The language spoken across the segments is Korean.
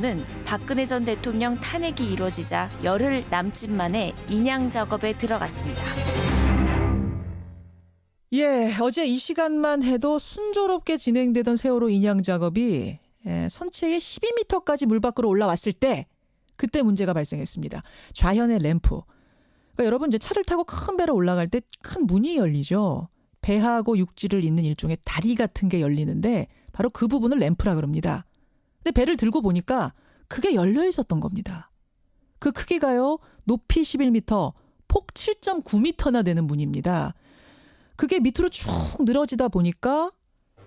는 박근혜 전 대통령 탄핵이 이루어지자 열흘 남짓 만에 인양 작업에 들어갔습니다. 예, 어제 이 시간만 해도 순조롭게 진행되던 세월호 인양 작업이 선체의 12m까지 물 밖으로 올라왔을 때 그때 문제가 발생했습니다. 좌현의 램프. 그러니까 여러분 이제 차를 타고 큰 배로 올라갈 때 큰 문이 열리죠. 배하고 육지를 잇는 일종의 다리 같은 게 열리는데 바로 그 부분을 램프라 그럽니다. 근데 배를 들고 보니까 그게 열려 있었던 겁니다. 그 크기가요. 높이 11m, 폭 7.9m나 되는 문입니다. 그게 밑으로 쭉 늘어지다 보니까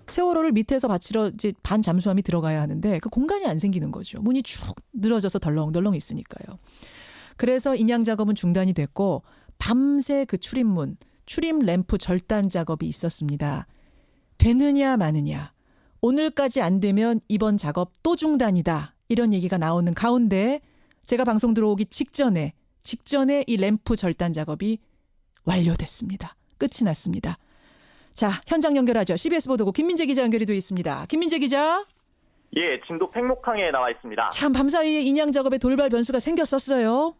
세월호를 밑에서 받치러 이제 반 잠수함이 들어가야 하는데 그 공간이 안 생기는 거죠. 문이 쭉 늘어져서 덜렁덜렁 있으니까요. 그래서 인양 작업은 중단이 됐고 밤새 그 출입문, 출입 램프 절단 작업이 있었습니다. 되느냐 마느냐. 오늘까지 안 되면 이번 작업 또 중단이다. 이런 얘기가 나오는 가운데 제가 방송 들어오기 직전에 이 램프 절단 작업이 완료됐습니다. 끝이 났습니다. 자, 현장 연결하죠. CBS 보도국 김민재 기자 연결이 되어 있습니다. 김민재 기자. 예, 진도 팽목항에 나와 있습니다. 참 밤사이에 인양 작업에 돌발 변수가 생겼었어요.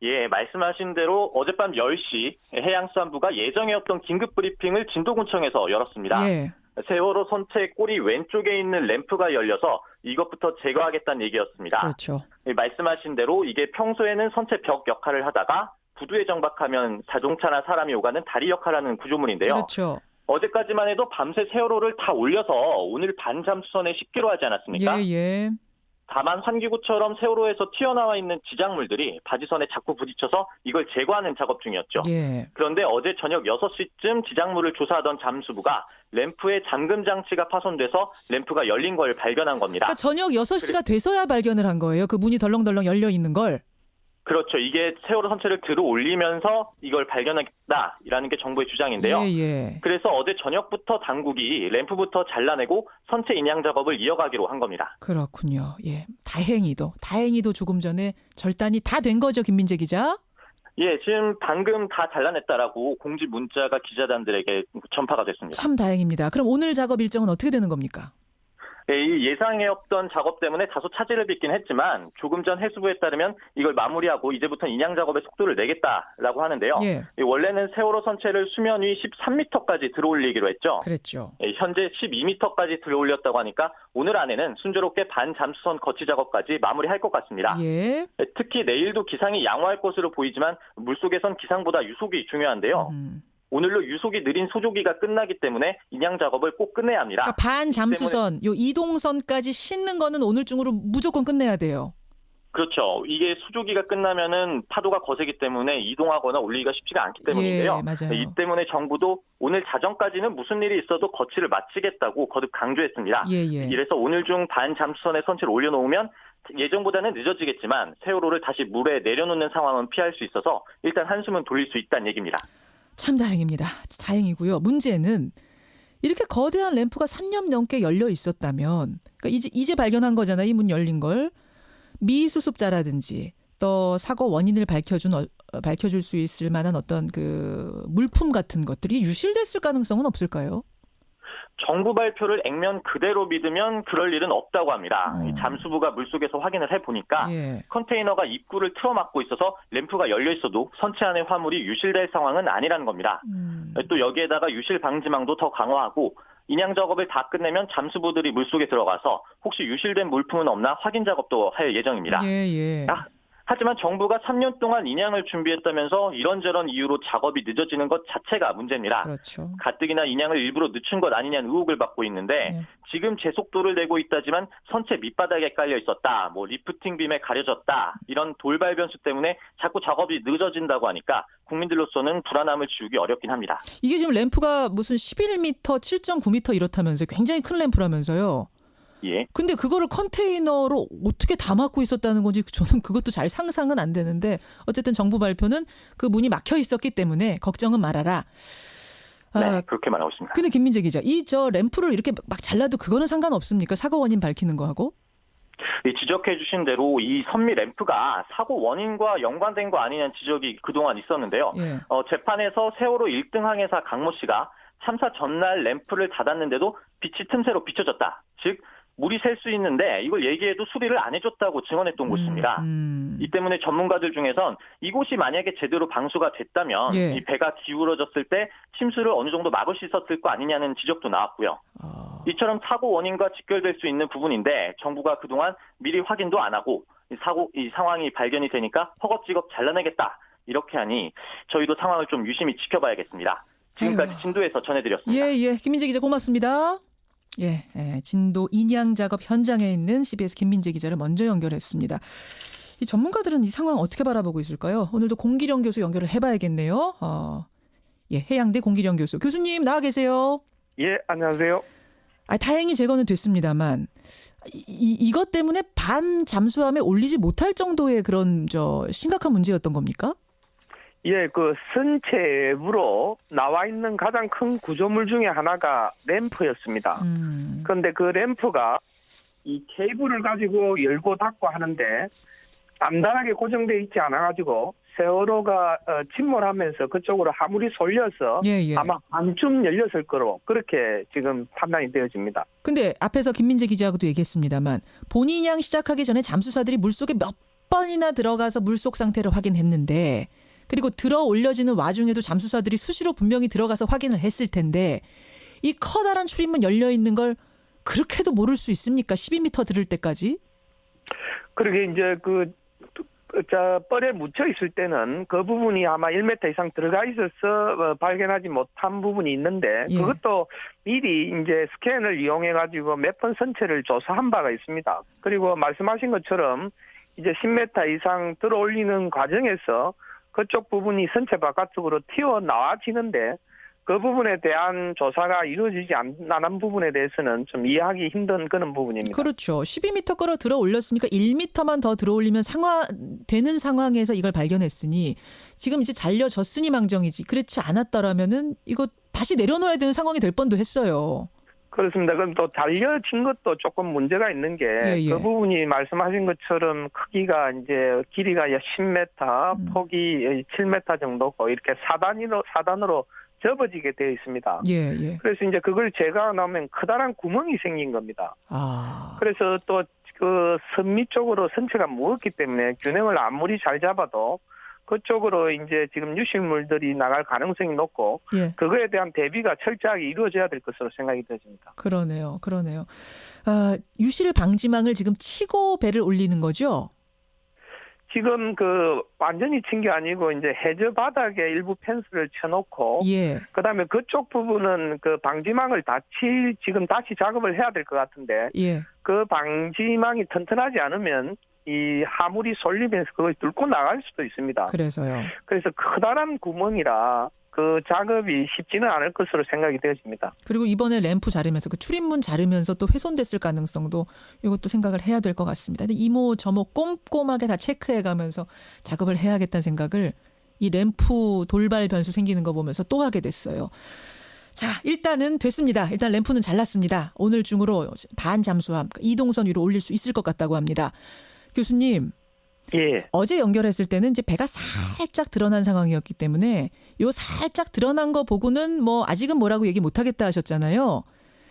예, 말씀하신 대로 어젯밤 10시 해양수산부가 예정이었던 긴급 브리핑을 진도군청에서 열었습니다. 예. 세월호 선체 꼬리 왼쪽에 있는 램프가 열려서 이것부터 제거하겠다는 얘기였습니다. 그렇죠. 예, 말씀하신 대로 이게 평소에는 선체 벽 역할을 하다가 부두에 정박하면 자동차나 사람이 오가는 다리 역할을 하는 구조물인데요. 그렇죠. 어제까지만 해도 밤새 세월호를 다 올려서 오늘 반잠수선에 싣기로 하지 않았습니까? 예. 다만 환기구처럼 세월호에서 튀어나와 있는 지작물들이 바지선에 자꾸 부딪혀서 이걸 제거하는 작업 중이었죠. 예. 그런데 어제 저녁 6시쯤 지작물을 조사하던 잠수부가 램프의 잠금 장치가 파손돼서 램프가 열린 걸 발견한 겁니다. 그러니까 저녁 6시가 돼서야 발견을 한 거예요. 그 문이 덜렁덜렁 열려 있는 걸. 그렇죠. 이게 세월호 선체를 들어 올리면서 이걸 발견했다라는 게 정부의 주장인데요. 예. 그래서 어제 저녁부터 당국이 램프부터 잘라내고 선체 인양 작업을 이어가기로 한 겁니다. 그렇군요. 예. 다행히도 조금 전에 절단이 다 된 거죠, 김민재 기자? 예, 지금 방금 다 잘라냈다라고 공지 문자가 기자단들에게 전파가 됐습니다. 참 다행입니다. 그럼 오늘 작업 일정은 어떻게 되는 겁니까? 예, 이 예상해왔던 작업 때문에 다소 차질을 빚긴 했지만 조금 전 해수부에 따르면 이걸 마무리하고 이제부터는 인양 작업의 속도를 내겠다라고 하는데요. 예. 원래는 세월호 선체를 수면 위 13m까지 들어올리기로 했죠. 그랬죠. 예, 현재 12m까지 들어올렸다고 하니까 오늘 안에는 순조롭게 반잠수선 거치 작업까지 마무리할 것 같습니다. 예. 특히 내일도 기상이 양호할 것으로 보이지만 물속에선 기상보다 유속이 중요한데요. 오늘로 유속이 느린 소조기가 끝나기 때문에 인양 작업을 꼭 끝내야 합니다. 그러니까 반잠수선, 요 이동선까지 싣는 거는 오늘 중으로 무조건 끝내야 돼요. 그렇죠. 이게 수조기가 끝나면은 파도가 거세기 때문에 이동하거나 올리기가 쉽지가 않기 때문인데요. 예, 맞아요. 이 때문에 정부도 오늘 자정까지는 무슨 일이 있어도 거치를 마치겠다고 거듭 강조했습니다. 예. 이래서 오늘 중 반잠수선에 선체를 올려놓으면 예정보다는 늦어지겠지만 세월호를 다시 물에 내려놓는 상황은 피할 수 있어서 일단 한숨은 돌릴 수 있다는 얘기입니다. 참 다행입니다. 다행이고요. 문제는 이렇게 거대한 램프가 3년 넘게 열려 있었다면, 그러니까 이제 발견한 거잖아요. 이 문 열린 걸. 미수습자라든지 또 사고 원인을 밝혀줄 수 있을 만한 어떤 그 물품 같은 것들이 유실됐을 가능성은 없을까요? 정부 발표를 액면 그대로 믿으면 그럴 일은 없다고 합니다. 이 잠수부가 물속에서 확인을 해보니까 예. 컨테이너가 입구를 틀어막고 있어서 램프가 열려 있어도 선체 안의 화물이 유실될 상황은 아니라는 겁니다. 또 여기에다가 유실 방지망도 더 강화하고 인양 작업을 다 끝내면 잠수부들이 물속에 들어가서 혹시 유실된 물품은 없나 확인 작업도 할 예정입니다. 예. 하지만 정부가 3년 동안 인양을 준비했다면서 이런저런 이유로 작업이 늦어지는 것 자체가 문제입니다. 그렇죠. 가뜩이나 인양을 일부러 늦춘 것 아니냐는 의혹을 받고 있는데 지금 제속도를 내고 있다지만 선체 밑바닥에 깔려 있었다, 리프팅 빔에 가려졌다 이런 돌발 변수 때문에 자꾸 작업이 늦어진다고 하니까 국민들로서는 불안함을 지우기 어렵긴 합니다. 이게 지금 램프가 무슨 11m, 7.9m 이렇다면서요. 굉장히 큰 램프라면서요. 예. 근데 그거를 컨테이너로 어떻게 담았고 있었다는 건지 저는 그것도 잘 상상은 안 되는데 어쨌든 정부 발표는 그 문이 막혀 있었기 때문에 걱정은 말아라. 네, 그렇게 말하고 있습니다. 근데 김민재 기자, 저 램프를 이렇게 막 잘라도 그거는 상관없습니까? 사고 원인 밝히는 거하고? 지적해 주신 대로 이 선미 램프가 사고 원인과 연관된 거 아니냐는 지적이 그동안 있었는데요. 예. 재판에서 세월호 1등 항해사 강모 씨가 참사 전날 램프를 닫았는데도 빛이 틈새로 비춰졌다. 즉 물이 셀 수 있는데 이걸 얘기해도 수리를 안 해줬다고 증언했던 곳입니다. 이 때문에 전문가들 중에선 이곳이 만약에 제대로 방수가 됐다면 예. 이 배가 기울어졌을 때 침수를 어느 정도 막을 수 있었을 거 아니냐는 지적도 나왔고요. 이처럼 사고 원인과 직결될 수 있는 부분인데 정부가 그동안 미리 확인도 안 하고 이 상황이 발견이 되니까 허겁지겁 잘라내겠다 이렇게 하니 저희도 상황을 좀 유심히 지켜봐야겠습니다. 지금까지 진도에서 전해드렸습니다. 예. 김민재 기자 고맙습니다. 예, 진도 인양 작업 현장에 있는 CBS 김민재 기자를 먼저 연결했습니다. 이 전문가들은 이 상황 어떻게 바라보고 있을까요? 오늘도 공기령 교수 연결을 해봐야겠네요. 해양대 공기령 교수. 교수님 나와 계세요. 예, 안녕하세요. 다행히 제거는 됐습니다만 이것 때문에 반 잠수함에 올리지 못할 정도의 그런 심각한 문제였던 겁니까? 예, 그 선체 외부로 나와 있는 가장 큰 구조물 중에 하나가 램프였습니다. 그런데 그 램프가 이 케이블을 가지고 열고 닫고 하는데 단단하게 고정되어 있지 않아가지고 세월호가 침몰하면서 그쪽으로 화물이 쏠려서 아마 반쯤 열렸을 거로 그렇게 지금 판단이 되어집니다. 근데 앞에서 김민재 기자하고도 얘기했습니다만 본인양 시작하기 전에 잠수사들이 물속에 몇 번이나 들어가서 물속 상태를 확인했는데 그리고 들어 올려지는 와중에도 잠수사들이 수시로 분명히 들어가서 확인을 했을 텐데 이 커다란 출입문 열려 있는 걸 그렇게도 모를 수 있습니까? 12m 들을 때까지? 그러게 이제 뻘에 묻혀 있을 때는 그 부분이 아마 1m 이상 들어가 있어서 발견하지 못한 부분이 있는데 그것도 미리 이제 스캔을 이용해 가지고 몇 번 선체를 조사한 바가 있습니다. 그리고 말씀하신 것처럼 이제 10m 이상 들어 올리는 과정에서 그쪽 부분이 선체 바깥쪽으로 튀어나와지는데 그 부분에 대한 조사가 이루어지지 않은 부분에 대해서는 좀 이해하기 힘든 그런 부분입니다. 그렇죠. 12m 끌어 들어 올렸으니까 1m만 더 들어 올리면 되는 상황에서 이걸 발견했으니 지금 이제 잘려졌으니 망정이지. 그렇지 않았더라면은 이거 다시 내려놓아야 되는 상황이 될 뻔도 했어요. 그렇습니다. 그럼 또 잘려진 것도 조금 문제가 있는 게 그 부분이 말씀하신 것처럼 크기가 이제 길이가 10m, 폭이 7m 정도고 이렇게 4단으로 접어지게 되어 있습니다. 그래서 이제 그걸 제가 나오면 커다란 구멍이 생긴 겁니다. 그래서 또 그 선미 쪽으로 선체가 무겁기 때문에 균형을 아무리 잘 잡아도 그쪽으로 이제 지금 유실물들이 나갈 가능성이 높고 그거에 대한 대비가 철저하게 이루어져야 될 것으로 생각이 되집니다. 그러네요. 유실 방지망을 지금 치고 배를 올리는 거죠? 지금 완전히 친 게 아니고 이제 해저 바닥에 일부 펜스를 쳐놓고 그다음에 그쪽 부분은 그 방지망을 지금 다시 작업을 해야 될 것 같은데 그 방지망이 튼튼하지 않으면 이 화물이 쏠리면서 그걸 뚫고 나갈 수도 있습니다. 그래서 커다란 구멍이라 그 작업이 쉽지는 않을 것으로 생각이 되어집니다. 그리고 이번에 램프 자르면서 그 출입문 자르면서 또 훼손됐을 가능성도 이것도 생각을 해야 될 것 같습니다. 근데 이모 저모 꼼꼼하게 다 체크해가면서 작업을 해야겠다는 생각을 이 램프 돌발 변수 생기는 거 보면서 또 하게 됐어요. 자, 일단은 됐습니다. 일단 램프는 잘랐습니다. 오늘 중으로 반 잠수함 이동선 위로 올릴 수 있을 것 같다고 합니다. 교수님. 어제 연결했을 때는 이제 배가 살짝 드러난 상황이었기 때문에 요 살짝 드러난 거 보고는 아직은 뭐라고 얘기 못 하겠다 하셨잖아요.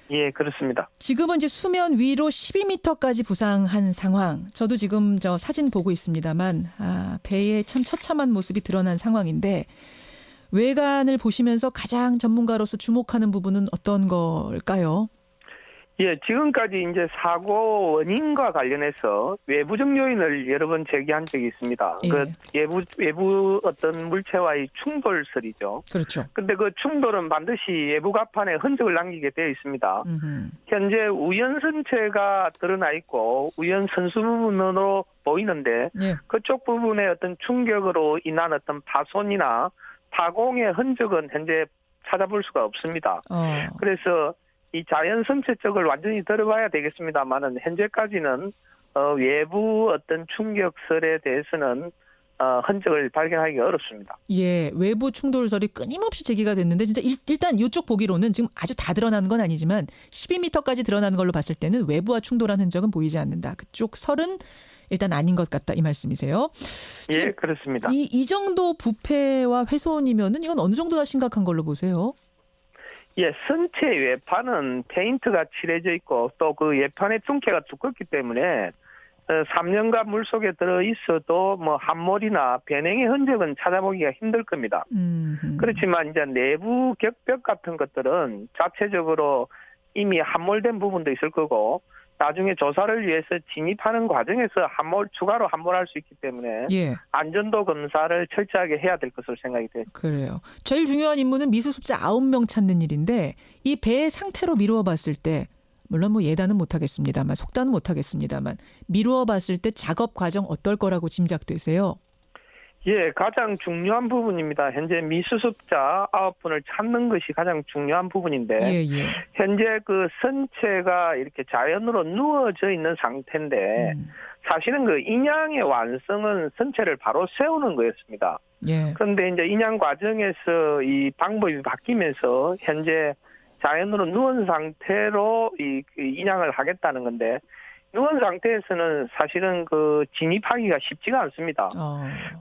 예, 그렇습니다. 지금은 이제 수면 위로 12m까지 부상한 상황. 저도 지금 사진 보고 있습니다만 배의 참 처참한 모습이 드러난 상황인데 외관을 보시면서 가장 전문가로서 주목하는 부분은 어떤 걸까요? 예, 지금까지 이제 사고 원인과 관련해서 외부적 요인을 여러 번 제기한 적이 있습니다. 외부 어떤 물체와의 충돌설이죠. 그렇죠. 근데 그 충돌은 반드시 외부 갑판에 흔적을 남기게 되어 있습니다. 현재 우연선체가 드러나 있고 우연선수 부분으로 보이는데 그쪽 부분의 어떤 충격으로 인한 어떤 파손이나 파공의 흔적은 현재 찾아볼 수가 없습니다. 그래서 이 자연 선체 쪽을 완전히 들어봐야 되겠습니다만은 현재까지는 외부 어떤 충격설에 대해서는 흔적을 발견하기가 어렵습니다. 외부 충돌설이 끊임없이 제기가 됐는데 진짜 일단 이쪽 보기로는 지금 아주 다 드러나는 건 아니지만 12m까지 드러나는 걸로 봤을 때는 외부와 충돌한 흔적은 보이지 않는다. 그쪽 설은 일단 아닌 것 같다 이 말씀이세요? 예, 그렇습니다. 이 정도 부패와 훼손이면은 이건 어느 정도나 심각한 걸로 보세요? 예, 선체 외판은 페인트가 칠해져 있고 또 그 외판의 둥께가 두껍기 때문에 3년간 물속에 들어 있어도 뭐 함몰이나 변형의 흔적은 찾아보기가 힘들 겁니다. 그렇지만 이제 내부 격벽 같은 것들은 자체적으로 이미 함몰된 부분도 있을 거고 나중에 조사를 위해서 진입하는 과정에서 추가로 함몰할 수 있기 때문에 예. 안전도 검사를 철저하게 해야 될 것으로 생각이 돼요. 그래요. 제일 중요한 임무는 미수습자 9명 찾는 일인데 이 배의 상태로 미루어 봤을 때 물론 뭐 예단은 못하겠습니다만 속단은 못하겠습니다만 미루어 봤을 때 작업 과정 어떨 거라고 짐작되세요? 예, 가장 중요한 부분입니다. 현재 미수습자 9분을 찾는 것이 가장 중요한 부분인데 예. 현재 그 선체가 이렇게 자연으로 누워져 있는 상태인데 사실은 그 인양의 완성은 선체를 바로 세우는 거였습니다. 예. 그런데 이제 인양 과정에서 이 방법이 바뀌면서 현재 자연으로 누운 상태로 이 인양을 하겠다는 건데 누운 상태에서는 사실은 그 진입하기가 쉽지가 않습니다.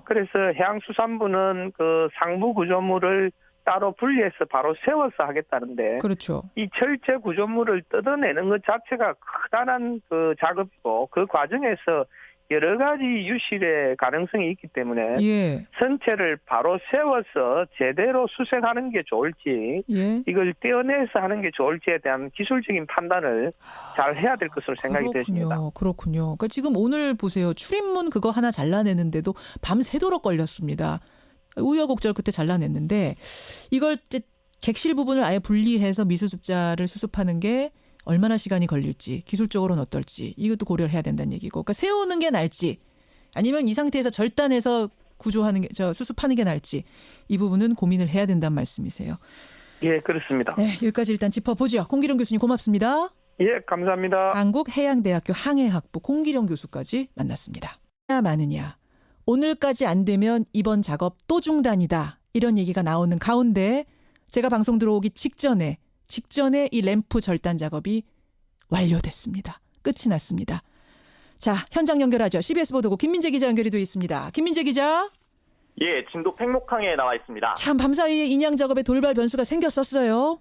그래서 해양수산부는 그 상부 구조물을 따로 분리해서 바로 세워서 하겠다는데 그렇죠. 이 철제 구조물을 뜯어내는 것 자체가 커다란 그 작업이고 그 과정에서 여러 가지 유실의 가능성이 있기 때문에 예. 선체를 바로 세워서 제대로 수색하는 게 좋을지 예. 이걸 떼어내서 하는 게 좋을지에 대한 기술적인 판단을 잘 해야 될 것으로 생각이 되십니다. 그렇군요. 그러니까 지금 오늘 보세요. 출입문 그거 하나 잘라내는데도 밤새도록 걸렸습니다. 우여곡절 끝에 잘라냈는데 이걸 이제 객실 부분을 아예 분리해서 미수습자를 수습하는 게 얼마나 시간이 걸릴지 기술적으로는 어떨지 이것도 고려를 해야 된다는 얘기고 그러니까 세우는 게 나을지 아니면 이 상태에서 절단해서 구조하는 게 수습하는 게 나을지 이 부분은 고민을 해야 된다는 말씀이세요. 예, 그렇습니다. 네, 여기까지 일단 짚어보죠. 공기룡 교수님 고맙습니다. 예, 감사합니다. 한국해양대학교 항해학부 공기룡 교수까지 만났습니다. 많으냐. 오늘까지 안 되면 이번 작업 또 중단이다. 이런 얘기가 나오는 가운데 제가 방송 들어오기 직전에 이 램프 절단 작업이 완료됐습니다. 끝이 났습니다. 자, 현장 연결하죠. CBS 보도국 김민재 기자 연결이 되어 있습니다. 김민재 기자. 예, 진도 팽목항에 나와 있습니다. 참 밤사이에 인양 작업에 돌발 변수가 생겼었어요.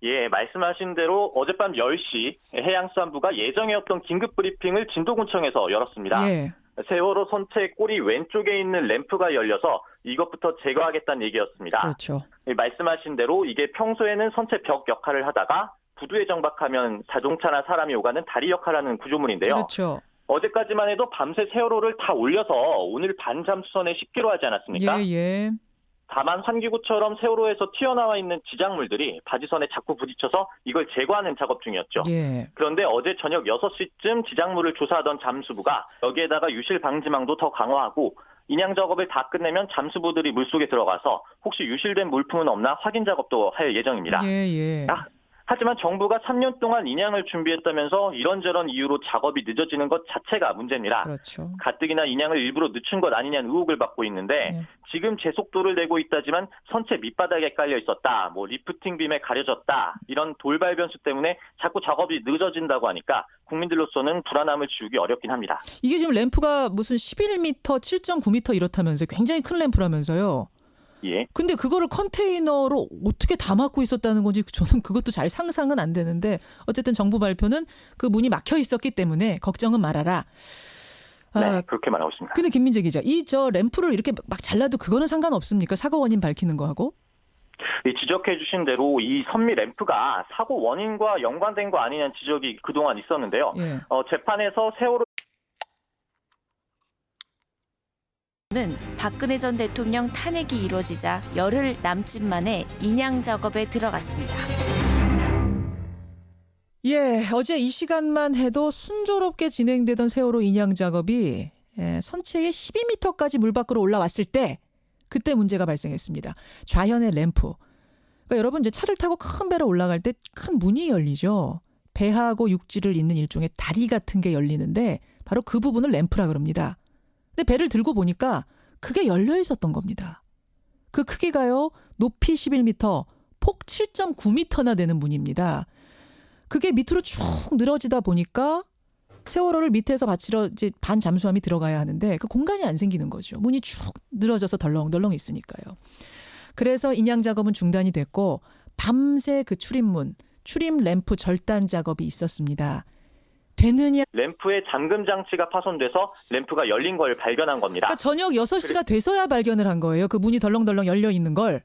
예, 말씀하신 대로 어젯밤 10시 해양수산부가 예정이었던 긴급 브리핑을 진도군청에서 열었습니다. 예. 세월호 선체 꼬리 왼쪽에 있는 램프가 열려서 이것부터 제거하겠다는 얘기였습니다. 그렇죠. 말씀하신 대로 이게 평소에는 선체 벽 역할을 하다가 부두에 정박하면 자동차나 사람이 오가는 다리 역할을 하는 구조물인데요. 그렇죠. 어제까지만 해도 밤새 세월호를 다 올려서 오늘 반잠 수선에 싣기로 하지 않았습니까? 예. 다만 환기구처럼 세월호에서 튀어나와 있는 지작물들이 바지선에 자꾸 부딪혀서 이걸 제거하는 작업 중이었죠. 예. 그런데 어제 저녁 6시쯤 지작물을 조사하던 잠수부가 여기에다가 유실 방지망도 더 강화하고 인양 작업을 다 끝내면 잠수부들이 물속에 들어가서 혹시 유실된 물품은 없나 확인 작업도 할 예정입니다. 예. 하지만 정부가 3년 동안 인양을 준비했다면서 이런저런 이유로 작업이 늦어지는 것 자체가 문제입니다. 그렇죠. 가뜩이나 인양을 일부러 늦춘 것 아니냐는 의혹을 받고 있는데 지금 제속도를 내고 있다지만 선체 밑바닥에 깔려 있었다, 뭐 리프팅 빔에 가려졌다 이런 돌발 변수 때문에 자꾸 작업이 늦어진다고 하니까 국민들로서는 불안함을 지우기 어렵긴 합니다. 이게 지금 램프가 무슨 11m, 7.9m 이렇다면서요. 굉장히 큰 램프라면서요. 예. 근데 그거를 컨테이너로 어떻게 담았고 있었다는 건지 저는 그것도 잘 상상은 안 되는데 어쨌든 정부 발표는 그 문이 막혀 있었기 때문에 걱정은 말아라. 네, 그렇게 말하고 있습니다. 근데 김민재 기자, 저 램프를 이렇게 막 잘라도 그거는 상관없습니까? 사고 원인 밝히는 거하고? 지적해 주신 대로 이 선미 램프가 사고 원인과 연관된 거 아니냐는 지적이 그동안 있었는데요. 예. 재판에서 세월호 는 박근혜 전 대통령 탄핵이 이뤄지자 열흘 남짓 만에 인양 작업에 들어갔습니다. 예, 어제 이 시간만 해도 순조롭게 진행되던 세월호 인양 작업이 선체의 12m까지 물 밖으로 올라왔을 때 그때 문제가 발생했습니다. 좌현의 램프. 그러니까 여러분 이제 차를 타고 큰 배로 올라갈 때 큰 문이 열리죠. 배하고 육지를 잇는 일종의 다리 같은 게 열리는데 바로 그 부분을 램프라 그럽니다. 근데 배를 들고 보니까 그게 열려 있었던 겁니다. 그 크기가요. 높이 11m, 폭 7.9m나 되는 문입니다. 그게 밑으로 쭉 늘어지다 보니까 세월호를 밑에서 받치러 이제 반 잠수함이 들어가야 하는데 그 공간이 안 생기는 거죠. 문이 쭉 늘어져서 덜렁덜렁 있으니까요. 그래서 인양 작업은 중단이 됐고 밤새 그 출입 램프 절단 작업이 있었습니다. 되느냐? 램프의 잠금 장치가 파손돼서 램프가 열린 걸 발견한 겁니다. 그러니까 저녁 6시가 돼서야 발견을 한 거예요. 그 문이 덜렁덜렁 열려 있는 걸.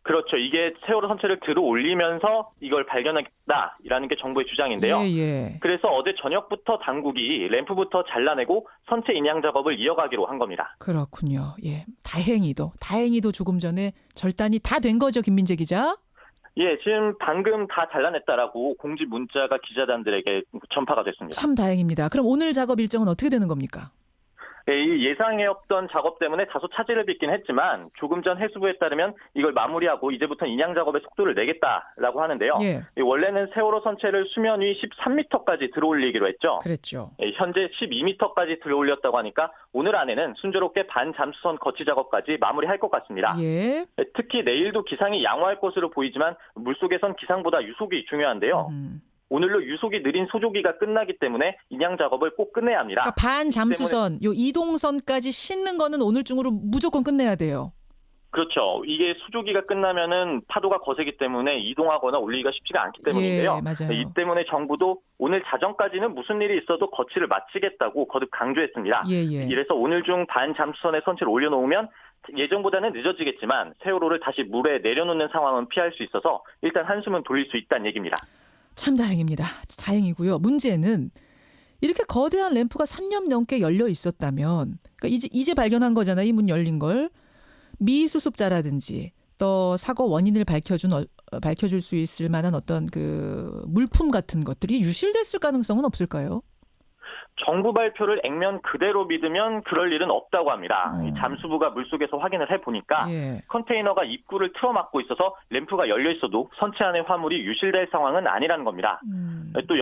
그렇죠. 이게 세월호 선체를 들어 올리면서 이걸 발견했다라는 게 정부의 주장인데요. 예. 그래서 어제 저녁부터 당국이 램프부터 잘라내고 선체 인양 작업을 이어가기로 한 겁니다. 그렇군요. 예. 다행히도 조금 전에 절단이 다 된 거죠, 김민재 기자? 예, 지금 방금 다 잘라냈다라고 공지 문자가 기자단들에게 전파가 됐습니다. 참 다행입니다. 그럼 오늘 작업 일정은 어떻게 되는 겁니까? 예, 이 예상해왔던 작업 때문에 다소 차질을 빚긴 했지만 조금 전 해수부에 따르면 이걸 마무리하고 이제부터 인양 작업의 속도를 내겠다라고 하는데요. 예. 원래는 세월호 선체를 수면 위 13m까지 들어올리기로 했죠. 그랬죠. 예, 현재 12m까지 들어올렸다고 하니까 오늘 안에는 순조롭게 반잠수선 거치 작업까지 마무리할 것 같습니다. 예. 특히 내일도 기상이 양호할 것으로 보이지만 물속에선 기상보다 유속이 중요한데요. 오늘로 유속이 느린 소조기가 끝나기 때문에 인양 작업을 꼭 끝내야 합니다. 그러니까 반잠수선, 요 이동선까지 싣는 거는 오늘 중으로 무조건 끝내야 돼요. 그렇죠. 이게 수조기가 끝나면은 파도가 거세기 때문에 이동하거나 올리기가 쉽지가 않기 때문인데요. 예, 맞아요. 이 때문에 정부도 오늘 자정까지는 무슨 일이 있어도 거치를 마치겠다고 거듭 강조했습니다. 예. 이래서 오늘 중 반잠수선에 선체를 올려놓으면 예정보다는 늦어지겠지만 세월호를 다시 물에 내려놓는 상황은 피할 수 있어서 일단 한숨은 돌릴 수 있다는 얘기입니다. 참 다행입니다. 다행이고요. 문제는 이렇게 거대한 램프가 3년 넘게 열려 있었다면, 그러니까 이제 발견한 거잖아요. 이 문 열린 걸. 미수습자라든지 또 사고 원인을 밝혀줄 수 있을 만한 어떤 그 물품 같은 것들이 유실됐을 가능성은 없을까요? 정부 발표를 액면 그대로 믿으면 그럴 일은 없다고 합니다. 이 잠수부가 물속에서 확인을 해보니까 컨테이너가 입구를 틀어막고 있어서 램프가 열려 있어도 선체 안의 화물이 유실될 상황은 아니라는 겁니다. 또